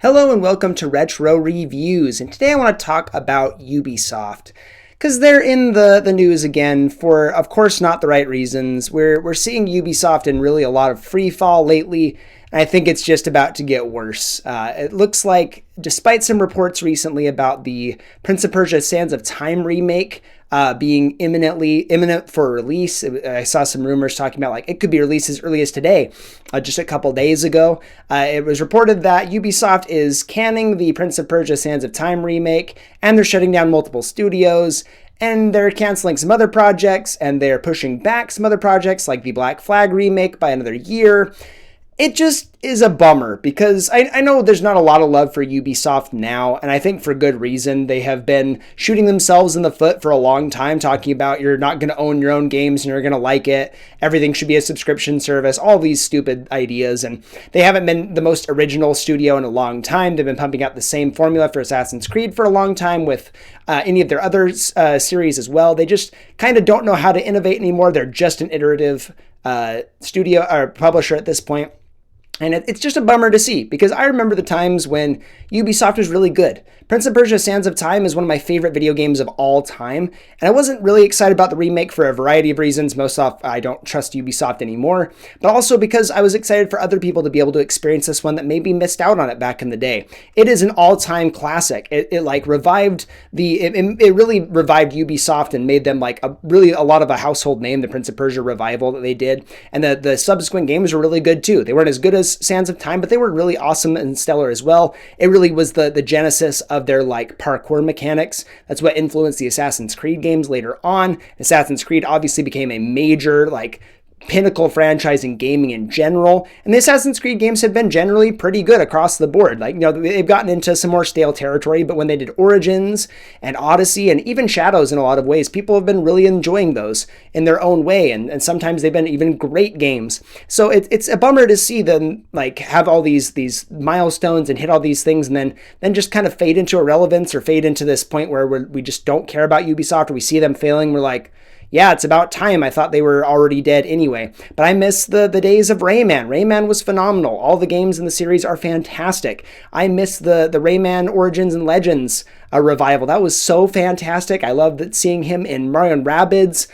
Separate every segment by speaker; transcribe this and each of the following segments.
Speaker 1: Hello and welcome to Retro Reviews, and today I want to talk about Ubisoft, because they're in the news again for, of course, not the right reasons. We're seeing Ubisoft in really a lot of freefall lately, and I think it's just about to get worse. It looks like, despite some reports recently about the Prince of Persia Sands of Time remake being imminent for release. I saw some rumors talking about it could be released as early as today, just a couple days ago. It was reported that Ubisoft is canning the Prince of Persia Sands of Time remake, and they're shutting down multiple studios, and they're canceling some other projects, and they're pushing back some other projects like the Black Flag remake by another year. It just is a bummer because I know there's not a lot of love for Ubisoft now, and I think for good reason. They have been shooting themselves in the foot for a long time, talking about you're not going to own your own games and you're going to like it. Everything should be a subscription service, all these stupid ideas, and they haven't been the most original studio in a long time. They've been pumping out the same formula for Assassin's Creed for a long time with any of their other series as well. They just kind of don't know how to innovate anymore. They're just an iterative studio or publisher at this point. And it's just a bummer to see, because I remember the times when Ubisoft was really good. Prince of Persia Sands of Time is one of my favorite video games of all time, and I wasn't really excited about the remake for a variety of reasons. Most off, I don't trust Ubisoft anymore, but also because I was excited for other people to be able to experience this one that maybe missed out on it back in the day. It is an all-time classic. It really revived Ubisoft and made them a lot of a household name, the Prince of Persia revival that they did, and the subsequent games were really good too. They weren't as good as Sands of Time, but they were really awesome and stellar as well. It really was the genesis of their parkour mechanics. That's what influenced the Assassin's Creed games later on. Assassin's Creed obviously became a major pinnacle franchise in gaming in general, and the Assassin's Creed games have been generally pretty good across the board. They've gotten into some more stale territory, but when they did Origins and Odyssey and even Shadows, in a lot of ways, people have been really enjoying those in their own way, and sometimes they've been even great games. So it's a bummer to see them have all these milestones and hit all these things, and then just kind of fade into irrelevance or fade into this point where we just don't care about Ubisoft, or we see them failing. We're like, yeah, it's about time. I thought they were already dead anyway. But I miss the days of Rayman. Rayman was phenomenal. All the games in the series are fantastic. I miss the Rayman Origins and Legends revival. That was so fantastic. I loved seeing him in Mario & Rabbids,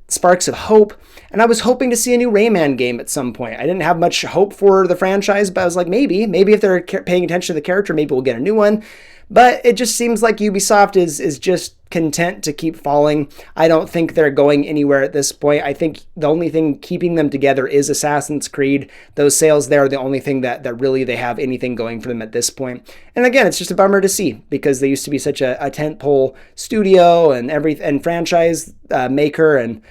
Speaker 1: Sparks of Hope. And I was hoping to see a new Rayman game at some point. I didn't have much hope for the franchise, but I was like, maybe if they're paying attention to the character, maybe we'll get a new one. But it just seems like Ubisoft is just content to keep falling. I don't think they're going anywhere at this point. I think the only thing keeping them together is Assassin's Creed. Those sales there are the only thing that really they have anything going for them at this point. And again, it's just a bummer to see, because they used to be such a tentpole studio and franchise maker, and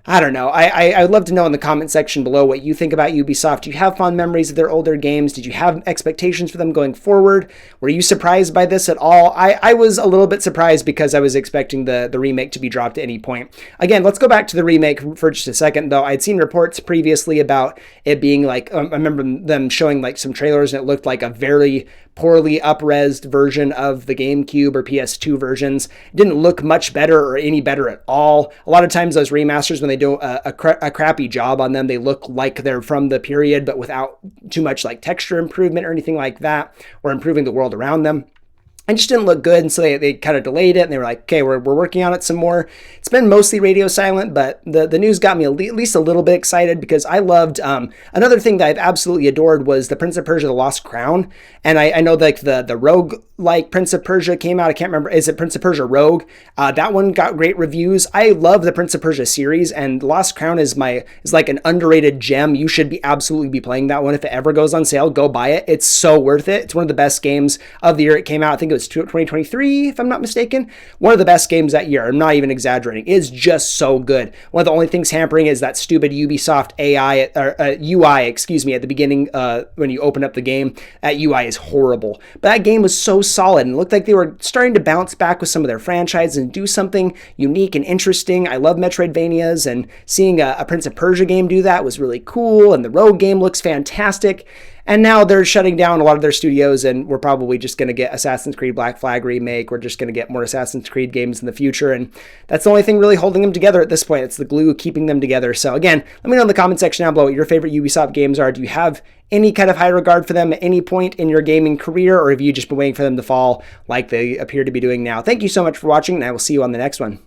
Speaker 1: I don't know. I would love to know in the comment section below what you think about Ubisoft. Do you have fond memories of their older games? Did you have expectations for them going forward? Were you surprised by this at all? I was a little bit surprised, because I was expecting the remake to be dropped at any point. Again, let's go back to the remake for just a second, though. I'd seen reports previously about it being I remember them showing some trailers, and it looked like a very poorly up-resed version of the GameCube or PS2 versions. It didn't look much better or any better at all. A lot of times those remasters, when they do a crappy job on them, they look like they're from the period, but without too much texture improvement or anything like that, or improving the world around them. It just didn't look good, and so they kind of delayed it, and they were like, okay, we're working on it some more. It's been mostly radio silent, but the news got me at least a little bit excited, because I loved, another thing that I've absolutely adored was the Prince of Persia The Lost Crown, and I know the Rogue Prince of Persia came out. I can't remember, is it Prince of Persia Rogue? That one got great reviews. I love the Prince of Persia series, and Lost Crown is like an underrated gem. You should absolutely be playing that one. If it ever goes on sale, go buy it. It's so worth it. It's one of the best games of the year it came out. I think it was 2023, if I'm not mistaken. One of the best games that year. I'm not even exaggerating. It's just so good. One of the only things hampering is that stupid Ubisoft UI, at the beginning when you open up the game. That UI is horrible. But that game was so solid, and it looked like they were starting to bounce back with some of their franchises and do something unique and interesting. I love Metroidvanias, and seeing a Prince of Persia game do that was really cool, and the Rogue game looks fantastic. And now they're shutting down a lot of their studios, and we're probably just going to get Assassin's Creed Black Flag remake. We're just going to get more Assassin's Creed games in the future, and that's the only thing really holding them together at this point. It's the glue keeping them together. So again, let me know in the comment section down below what your favorite Ubisoft games are. Do you have any kind of high regard for them at any point in your gaming career, or have you just been waiting for them to fall like they appear to be doing now? Thank you so much for watching, and I will see you on the next one.